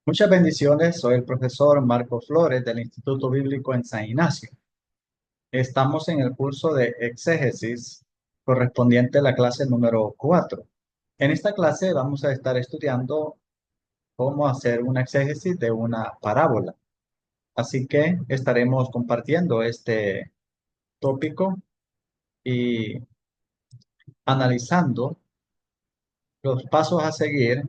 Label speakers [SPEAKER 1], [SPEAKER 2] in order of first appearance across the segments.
[SPEAKER 1] Muchas bendiciones, soy el profesor Marco Flores del Instituto Bíblico en San Ignacio. Estamos en el curso de exégesis correspondiente a la clase número 4. En esta clase vamos a estar estudiando cómo hacer una exégesis de una parábola. Así que estaremos compartiendo este tópico y analizando los pasos a seguir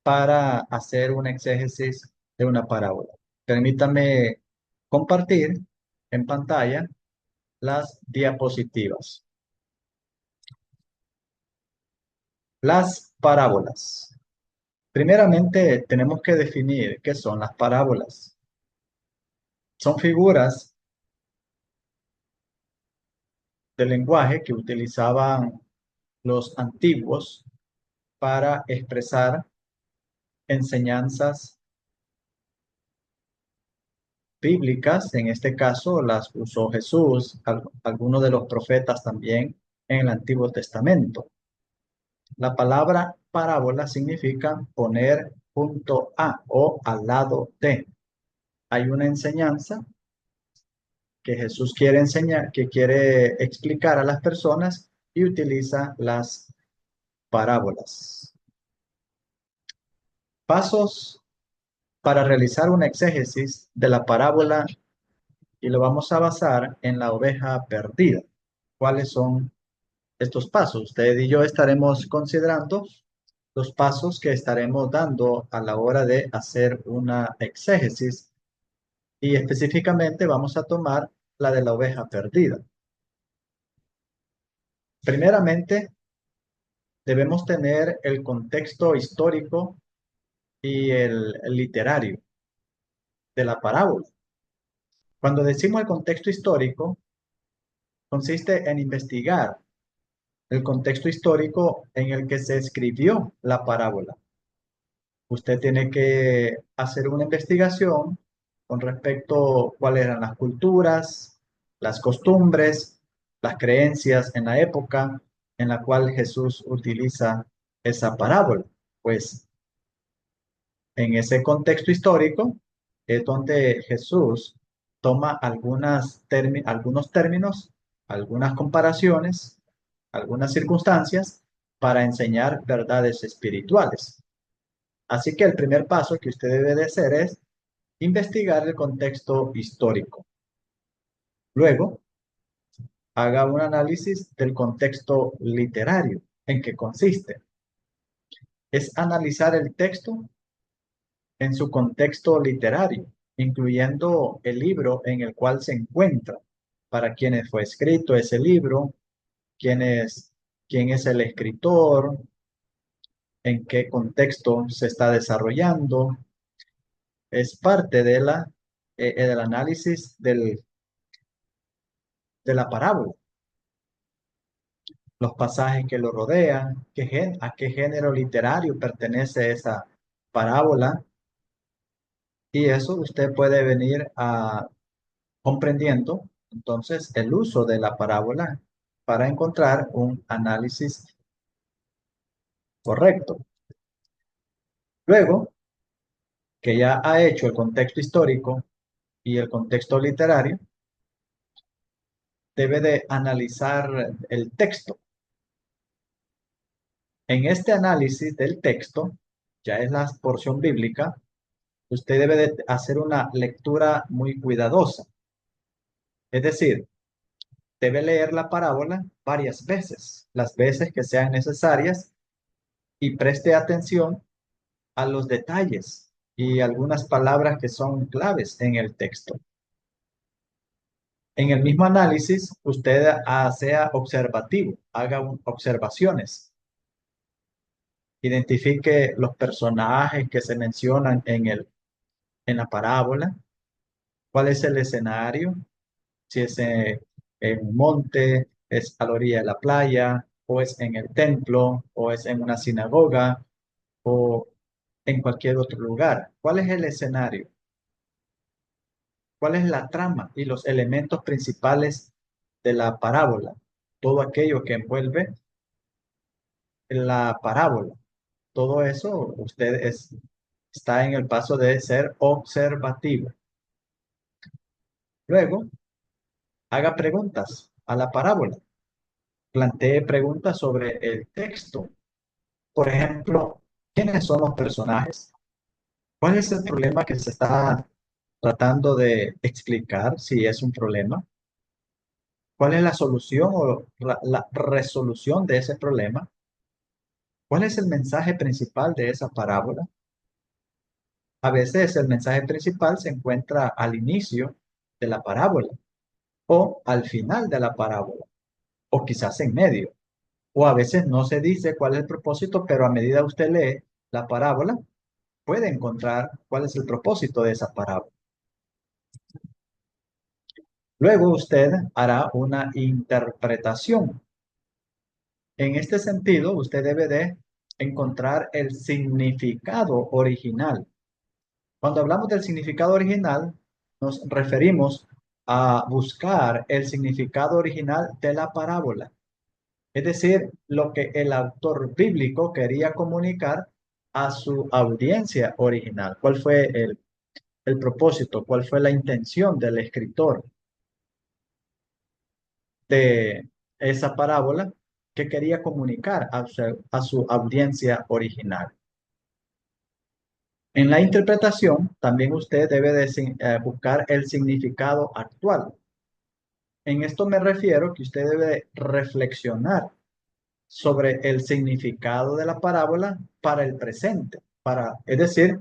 [SPEAKER 1] para hacer una exégesis de una parábola. Permítame compartir en pantalla las diapositivas. Las parábolas. Primeramente, tenemos que definir qué son las parábolas. Son figuras de lenguaje que utilizaban los antiguos para expresar enseñanzas bíblicas. En este caso, las usó Jesús, algunos de los profetas también en el Antiguo Testamento. La palabra parábola significa poner junto a o al lado de. Hay una enseñanza que Jesús quiere enseñar, que quiere explicar a las personas y utiliza las parábolas. Pasos para realizar una exégesis de la parábola y lo vamos a basar en la oveja perdida. ¿Cuáles son estos pasos? Usted y yo estaremos considerando los pasos que estaremos dando a la hora de hacer una exégesis y específicamente vamos a tomar la de la oveja perdida. Primeramente, debemos tener el contexto histórico y el literario de la parábola. Cuando decimos el contexto histórico, consiste en investigar el contexto histórico en el que se escribió la parábola. Usted tiene que hacer una investigación con respecto a cuáles eran las culturas, las costumbres, las creencias en la época en la cual Jesús utiliza esa parábola. Pues en ese contexto histórico es donde Jesús toma algunos términos, algunas comparaciones, algunas circunstancias para enseñar verdades espirituales. Así que el primer paso que usted debe de hacer es investigar el contexto histórico. Luego, haga un análisis del contexto literario. ¿En qué consiste? Es analizar el texto en su contexto literario, incluyendo el libro en el cual se encuentra, para quienes fue escrito ese libro, quién es, quién es el escritor, en qué contexto se está desarrollando. Es parte del análisis de la parábola, los pasajes que lo rodean, a qué género literario pertenece esa parábola, y eso usted puede venir a comprendiendo entonces el uso de la parábola para encontrar un análisis correcto. Luego que ya ha hecho el contexto histórico y el contexto literario, debe de analizar el texto. En este análisis del texto, ya es la porción bíblica, usted debe de hacer una lectura muy cuidadosa. Es decir, debe leer la parábola varias veces, las veces que sean necesarias, y preste atención a los detalles y algunas palabras que son claves en el texto. En el mismo análisis, usted sea observativo, haga observaciones, identifique los personajes que se mencionan en la parábola, cuál es el escenario, si es en un monte, es a la orilla de la playa, o es en el templo, o es en una sinagoga, o en cualquier otro lugar. ¿Cuál es el escenario? ¿Cuál es la trama y los elementos principales de la parábola? Todo aquello que envuelve la parábola. Todo eso usted Está en el paso de ser observativo. Luego, haga preguntas a la parábola. Plantee preguntas sobre el texto. Por ejemplo, ¿quiénes son los personajes? ¿Cuál es el problema que se está tratando de explicar, si es un problema? ¿Cuál es la solución o la resolución de ese problema? ¿Cuál es el mensaje principal de esa parábola? A veces el mensaje principal se encuentra al inicio de la parábola o al final de la parábola o quizás en medio. O a veces no se dice cuál es el propósito, pero a medida que usted lee la parábola, puede encontrar cuál es el propósito de esa parábola. Luego usted hará una interpretación. En este sentido, usted debe de encontrar el significado original. Cuando hablamos del significado original, nos referimos a buscar el significado original de la parábola. Es decir, lo que el autor bíblico quería comunicar a su audiencia original. ¿Cuál fue el propósito? ¿Cuál fue la intención del escritor de esa parábola que quería comunicar a su audiencia original? En la interpretación, también usted debe de, buscar el significado actual. En esto me refiero que usted debe reflexionar sobre el significado de la parábola para el presente, es decir,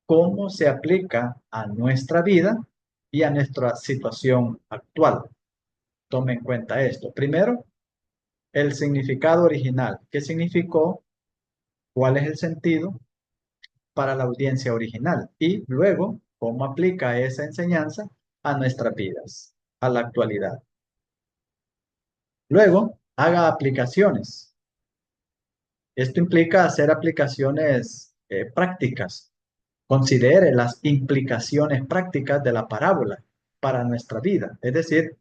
[SPEAKER 1] cómo se aplica a nuestra vida y a nuestra situación actual. Tome en cuenta esto. Primero, el significado original. ¿Qué significó? ¿Cuál es el sentido para la audiencia original? Y luego, ¿cómo aplica esa enseñanza a nuestras vidas, a la actualidad? Luego, haga aplicaciones. Esto implica hacer aplicaciones prácticas. Considere las implicaciones prácticas de la parábola para nuestra vida, es decir,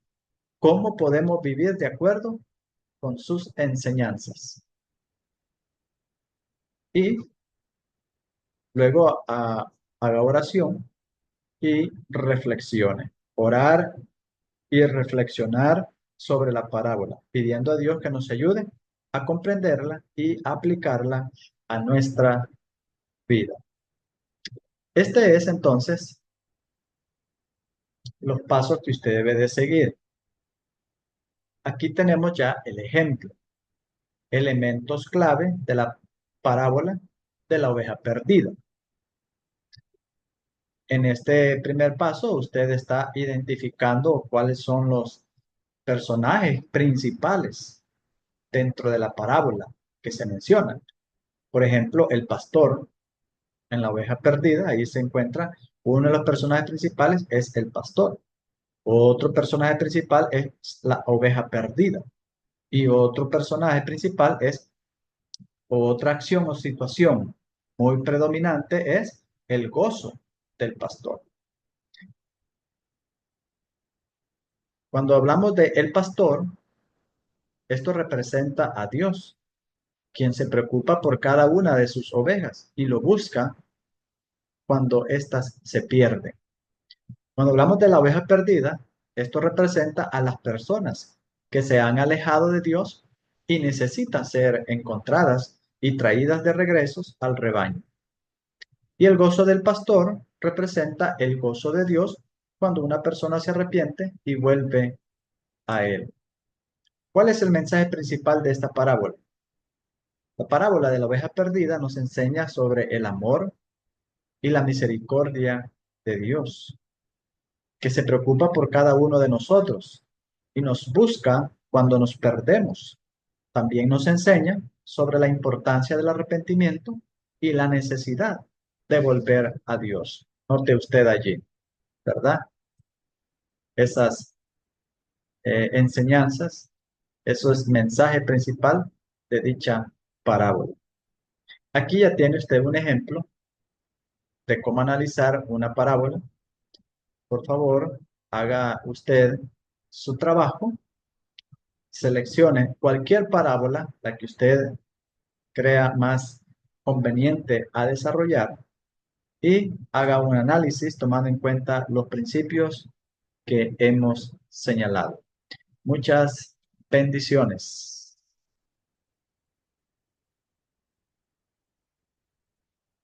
[SPEAKER 1] cómo podemos vivir de acuerdo con sus enseñanzas. Y luego haga oración y reflexione. Orar y reflexionar sobre la parábola, pidiendo a Dios que nos ayude a comprenderla y aplicarla a nuestra vida. Este es entonces los pasos que usted debe de seguir. Aquí tenemos ya el ejemplo, elementos clave de la parábola de la oveja perdida. En este primer paso, usted está identificando cuáles son los personajes principales dentro de la parábola que se mencionan. Por ejemplo, el pastor en la oveja perdida, ahí se encuentra uno de los personajes principales, es el pastor. Otro personaje principal es la oveja perdida. Y otro personaje principal es otra acción o situación muy predominante es el gozo del pastor. Cuando hablamos de el pastor, esto representa a Dios, quien se preocupa por cada una de sus ovejas y lo busca cuando éstas se pierden. Cuando hablamos de la oveja perdida, esto representa a las personas que se han alejado de Dios y necesitan ser encontradas y traídas de regresos al rebaño. Y el gozo del pastor representa el gozo de Dios cuando una persona se arrepiente y vuelve a él. ¿Cuál es el mensaje principal de esta parábola? La parábola de la oveja perdida nos enseña sobre el amor y la misericordia de Dios, que se preocupa por cada uno de nosotros y nos busca cuando nos perdemos. También nos enseña sobre la importancia del arrepentimiento y la necesidad de volver a Dios. Note usted allí, ¿verdad? Esas enseñanzas, eso es mensaje principal de dicha parábola. Aquí ya tiene usted un ejemplo de cómo analizar una parábola. Por favor, haga usted su trabajo, seleccione cualquier parábola, la que usted crea más conveniente a desarrollar, y haga un análisis tomando en cuenta los principios que hemos señalado. Muchas bendiciones.